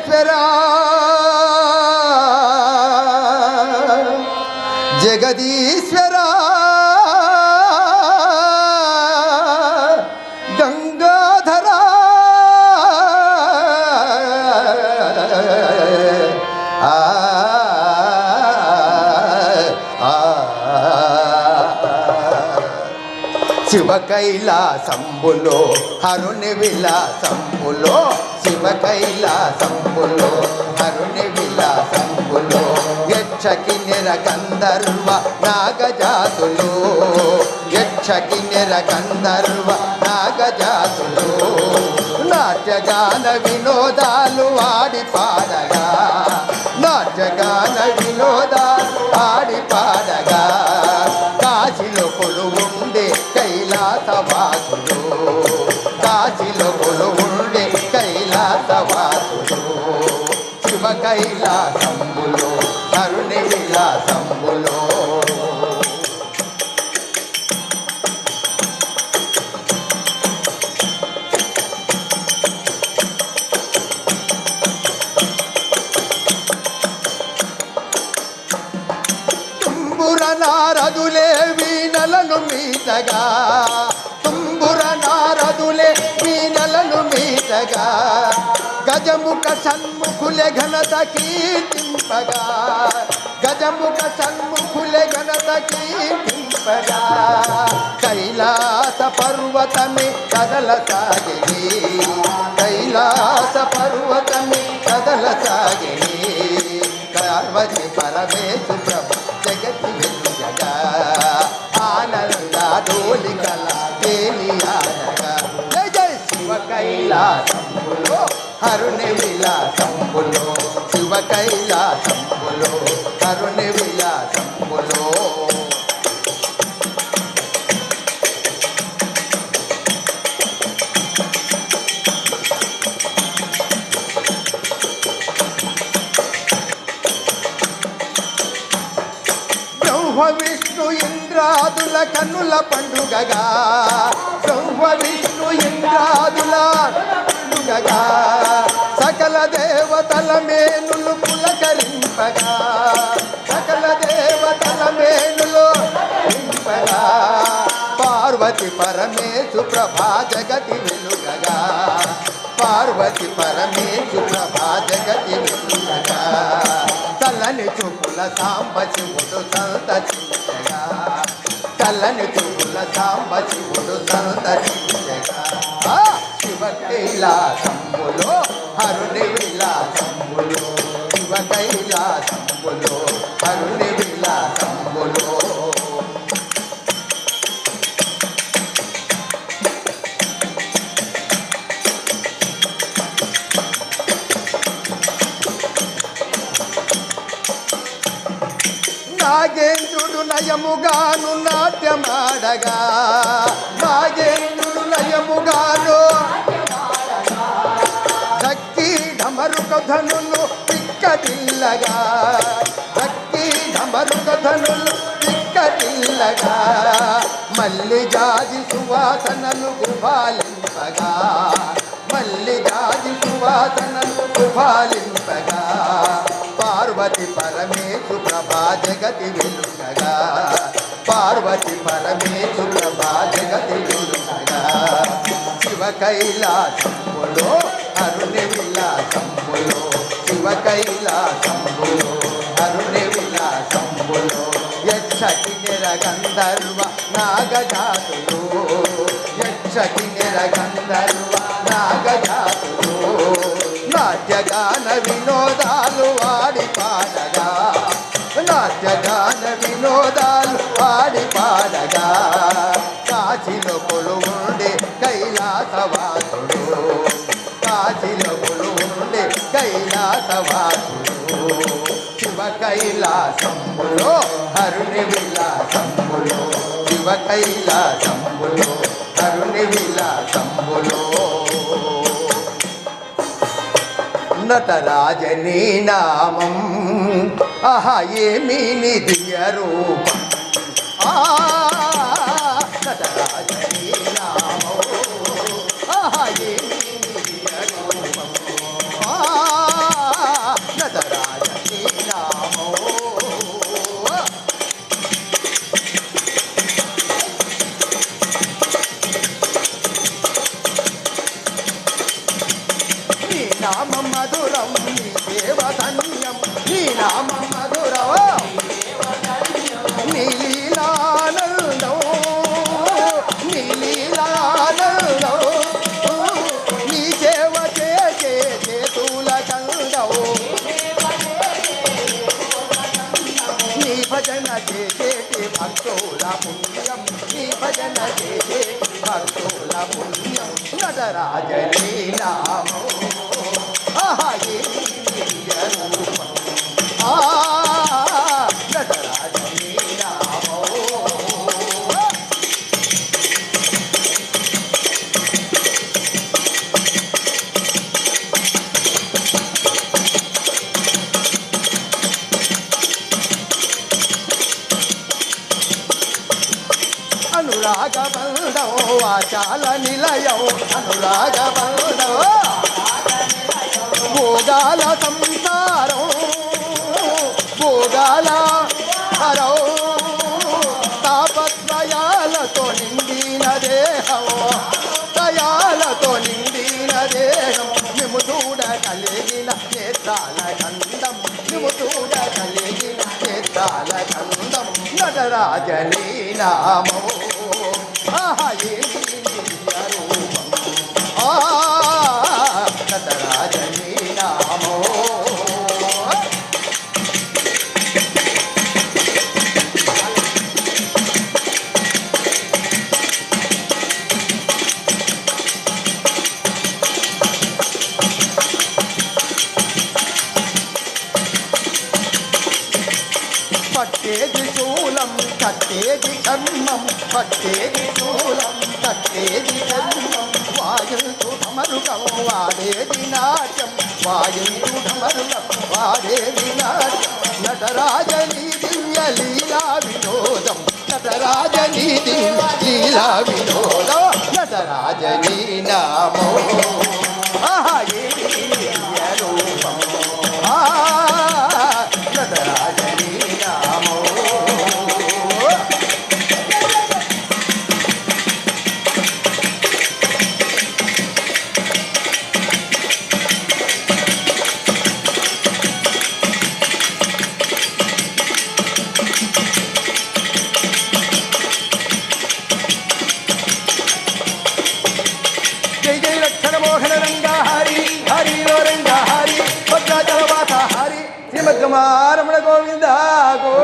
జగదీశ్వరా జగదీశ్వరా గంగాధరా శివ కైలాసంబులో హరుని విలాసంబులో శివ కైలాసంబులో హరుని విలాసంబులో యక్షకిన్నెర గంధర్వ నాగజాతులు యక్షకిన్నెర గంధర్వ నాగజాతులు నాట్యగాన వినోదాలు ఆడి పాడగా నాట్యగాన వినోదాలు ఆడి పాడగా కాశీలో కొలువుండే కైలాసవాసులు కాశీలో కొలువుండే కైలాసవాసులు శివ కైలాసంబులో హరుని విలాసంబులో నారదులే వీణలను మీటగా తుంబుర నారదులే వీణలను మీటగా గజముఖ సన్ముఖులే ఘనత కీర్తింపగా గజముఖ సన్ముఖులే ఘనత కీర్తింపగా కైలాస పర్వతమే కదలసాగిని కైలాస పర్వతమే కదలసాగిని పార్వతి పరమేశు ప్రభ జగతి వెలుగగా ఆనంద డోలికల తేలియాడగా జయ జయ శివ కైలాసంబులో హరుని విలాసంబులో శివ కైలాసంబులో హరుని విలాసంబులో విష్ణు ఇంద్రాదుల కన్నుల పండుగగా బ్రహ్మ విష్ణు ఇంద్రాదుల పండుగగా సకల దేవతల మేనులు పులకరింపగా సకల దేవతల మేనులు రింపగా పార్వతి పరమేశు ప్రభా జగతి వెలుగగా పార్వతి పరమేశు ప్రభా జగతి వెలుగగా చల్లని చూపుల సాంబ శివుడు సంతరించగా చల్లని చూపుల సాంబ శివుడు సంతరించగా శివ కైలాసంబులో హరుని విలాసంబులో శివ కైలాసంబులో హరుని విలాసంబులో నాగేంద్రుడు నయముగాను నాట్యమాడగా నాగేంద్రుడు నయముగాను దక్కి ఢమరుక ధనులు పిక్కటిల్లగా దక్కి ఢమరుక ధనులు పిక్కటిల్లగా మల్లి జాజి సువాసనలు గుబాలింపగా మల్లి జాజి సువాసనలు గుబాలింపగా పార్వతి పరమేశు ప్రభా జగతి వెలుగగా పార్వతి పరమేశు ప్రభా జగతి వెలుగగా శివ కైలాసంబులో హరుని విలాసంబులో శివ కైలాసంబులో హరుని విలాసంబులో యక్షకిన్నెర గంధర్వ నాగజాతులు యక్షకిన్నెర గంధర్వ నాగజాతులు నాట్యగాన వినోదాలు ఆడి పాడగా నాట్యగాన వినోదాలు ఆడి పాడగా కాశీలో కొలువుండే కైలాసవాసుడు కాశీలో కొలువుండే కైలాసవాసుడు శివ కైలాసంబులో హరుని విలాసంబులో శివ కైలాసంబులో హరుని విలాసంబులో నటరాజనీ నామం ఆహా ఏమీ నిధియ రూపం నటరాజనీ నామం ఆహా ఏమీ నిధియ రూపం నామం మధురం నీ సేవ ధన్యం నీ నామం మధురం నీ లీలానందం నీ లీలానందం నీ సేవ చేసే చేతుల కందం నీ భజన చేసేటి భక్తుల పుణ్యం నీ భజన చేసేటి భక్తుల పుణ్యం నటరాజనీ నామం ఆహా ఏమి దివ్య రూపం ఆ నటరాజనీ నామం అనురాగబంధం వాచాల నిలయం అనురాగబంధం భోగాల సంసారం భోగాల హరం తాపత్రయాలతో నిండిన దేహం తయాలతో నిండిన దేహం మేము చూడ కలిగిన నేత్రాల గంధం మేము చూడ కలిగిన నేత్రాల గంధం నటరాజనీ నామం ఆహా ఏమి దివ్య రూపం ఆ నటరాజనీ నామం పట్టేది శూలం కట్టేది కర్మం పట్టేది శూలం కట్టేది కర్మం వాయుంతు ఢమరుకం వాడేది నాట్యం వాయుంతు ఢమరుకం వాడేది నాట్యం నటరాజనీ దివ్య లీలా వినోదం నటరాజనీ దివ్య లీలా వినోదం నటరాజనీ నామం ఆహా ఏమి దివ్య రూపం ఆ నటరాజనీ నామం జై జై రక్షణ మోహన రంగా హరి హరి ఓ రంగా హరి భద్రాచల వాస హరి శ్రీమద్గమారమణ గోవింద గో